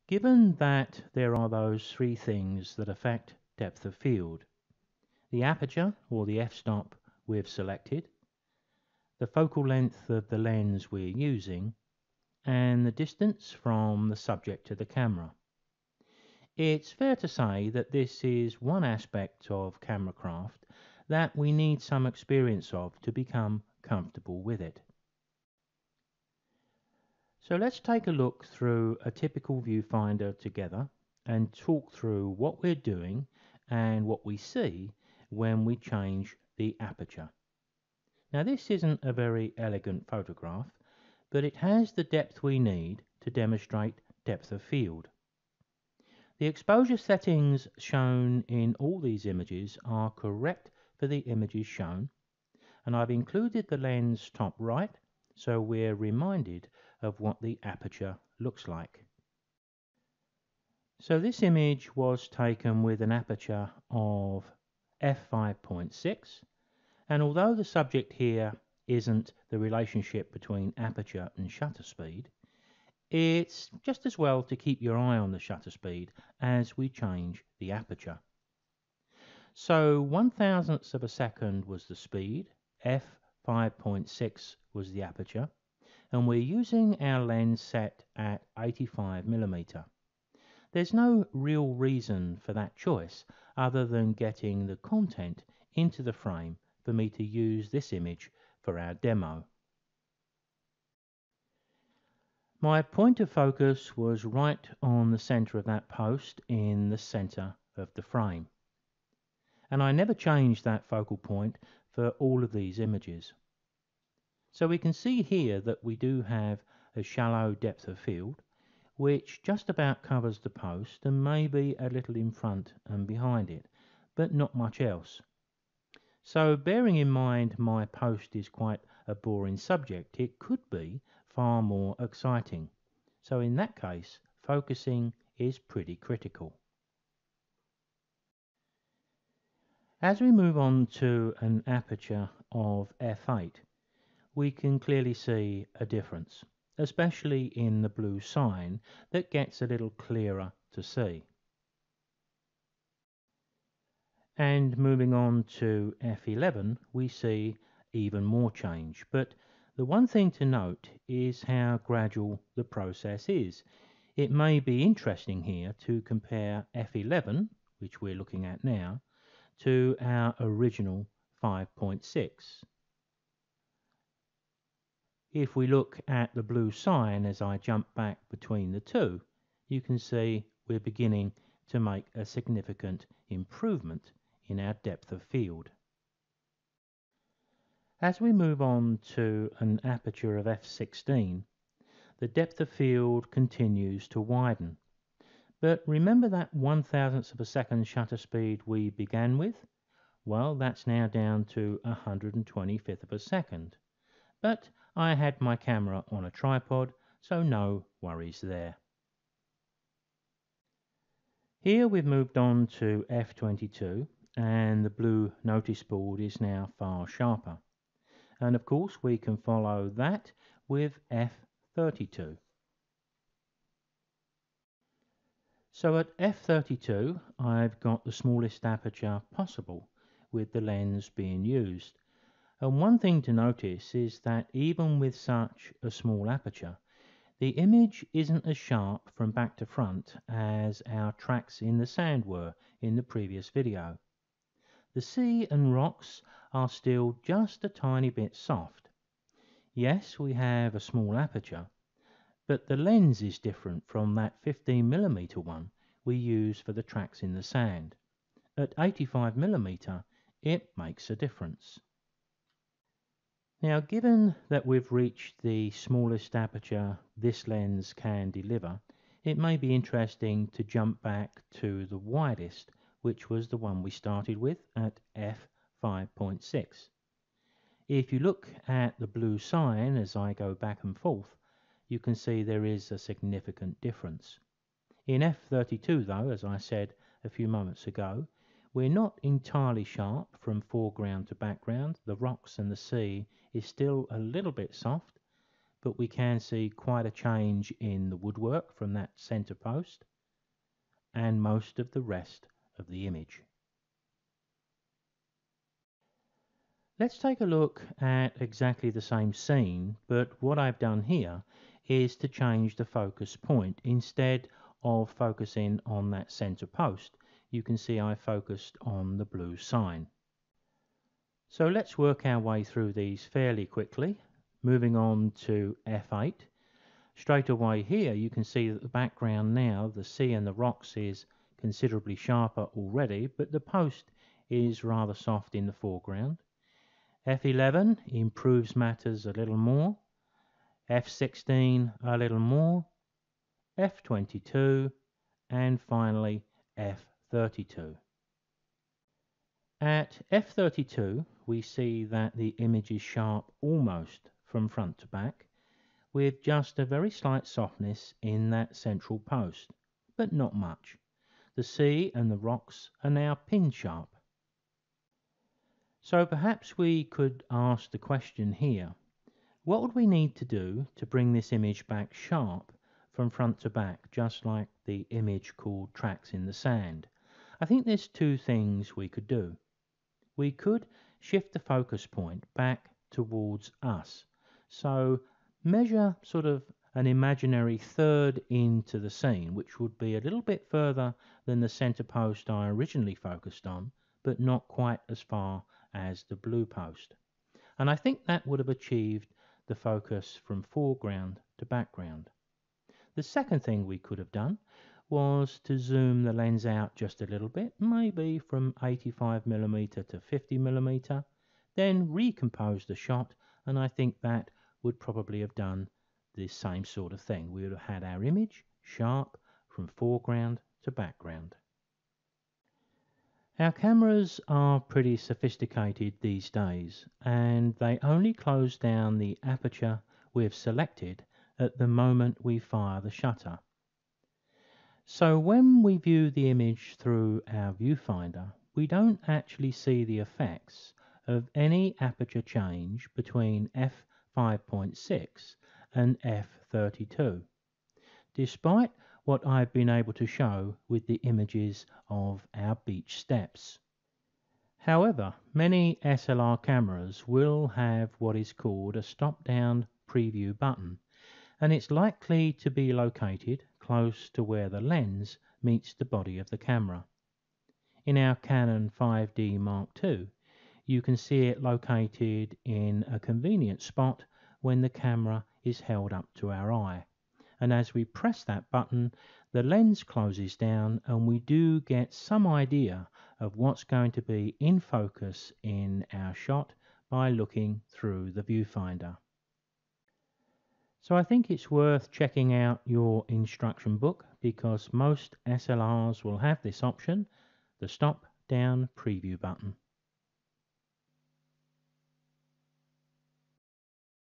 Given that there are those three things that affect depth of field, the aperture or the f-stop we've selected, the focal length of the lens we're using, and the distance from the subject to the camera. It's fair to say that this is one aspect of camera craft that we need some experience of to become comfortable with it. So let's take a look through a typical viewfinder together and talk through what we're doing and what we see when we change the aperture. Now this isn't a very elegant photograph, but it has the depth we need to demonstrate depth of field. The exposure settings shown in all these images are correct for the images shown, and I've included the lens top right so we're reminded of what the aperture looks like. So this image was taken with an aperture of f5.6, and although the subject here isn't the relationship between aperture and shutter speed, it's just as well to keep your eye on the shutter speed as we change the aperture. So 1/1000th of a second was the speed, f5.6 was the aperture, and we're using our lens set at 85mm. There's no real reason for that choice other than getting the content into the frame for me to use this image for our demo. My point of focus was right on the center of that post in the center of the frame. And I never changed that focal point for all of these images. So we can see here that we do have a shallow depth of field, which just about covers the post and maybe a little in front and behind it, but not much else. So bearing in mind my post is quite a boring subject, it could be far more exciting. So in that case, focusing is pretty critical. As we move on to an aperture of f8, we can clearly see a difference, especially in the blue sign that gets a little clearer to see. And moving on to f11, we see even more change. But the one thing to note is how gradual the process is. It may be interesting here to compare f11, which we're looking at now, to our original 5.6. If we look at the blue sign as I jump back between the two, you can see we're beginning to make a significant improvement in our depth of field. As we move on to an aperture of f16, the depth of field continues to widen. But remember that 1/1000th of a second shutter speed we began with? Well, that's now down to 125th of a second. But I had my camera on a tripod, so no worries there. Here we've moved on to f22, and the blue notice board is now far sharper. And of course we can follow that with f32. So at f32 I've got the smallest aperture possible with the lens being used. And one thing to notice is that even with such a small aperture, the image isn't as sharp from back to front as our tracks in the sand were in the previous video. The sea and rocks are still just a tiny bit soft. Yes, we have a small aperture, but the lens is different from that 15mm one we use for the tracks in the sand. At 85mm, it makes a difference. Now, given that we've reached the smallest aperture this lens can deliver, it may be interesting to jump back to the widest, which was the one we started with at f5.6. If you look at the blue sign as I go back and forth, you can see there is a significant difference. In f32 though, as I said a few moments ago, we're not entirely sharp from foreground to background. The rocks and the sea is still a little bit soft, but we can see quite a change in the woodwork from that center post and most of the rest of the image. Let's take a look at exactly the same scene, but what I've done here is to change the focus point. Instead of focusing on that center post, you can see I focused on the blue sign. So let's work our way through these fairly quickly. Moving on to F8. Straight away here you can see that the background now, the sea and the rocks, is considerably sharper already, but the post is rather soft in the foreground. F11 improves matters a little more, F16 a little more, F22, and finally F32. At F32 we see that the image is sharp almost from front to back, with just a very slight softness in that central post, but not much. The sea and the rocks are now pin sharp. So perhaps we could ask the question here, what would we need to do to bring this image back sharp from front to back, just like the image called Tracks in the Sand? I think there's two things we could do. We could shift the focus point back towards us. So measure sort of an imaginary third into the scene, which would be a little bit further than the center post I originally focused on, but not quite as far as the blue post. And I think that would have achieved the focus from foreground to background. The second thing we could have done was to zoom the lens out just a little bit, maybe from 85mm to 50mm, then recompose the shot, and I think that would probably have done the same sort of thing. We would have had our image sharp from foreground to background. Our cameras are pretty sophisticated these days, and they only close down the aperture we've selected at the moment we fire the shutter. So when we view the image through our viewfinder, we don't actually see the effects of any aperture change between f5.6 and f32, despite what I've been able to show with the images of our beach steps. However, many SLR cameras will have what is called a stop-down preview button, and it's likely to be located close to where the lens meets the body of the camera. In our Canon 5D Mark II, you can see it located in a convenient spot when the camera is held up to our eye. And as we press that button, the lens closes down and we do get some idea of what's going to be in focus in our shot by looking through the viewfinder. So I think it's worth checking out your instruction book, because most SLRs will have this option, the stop down preview button.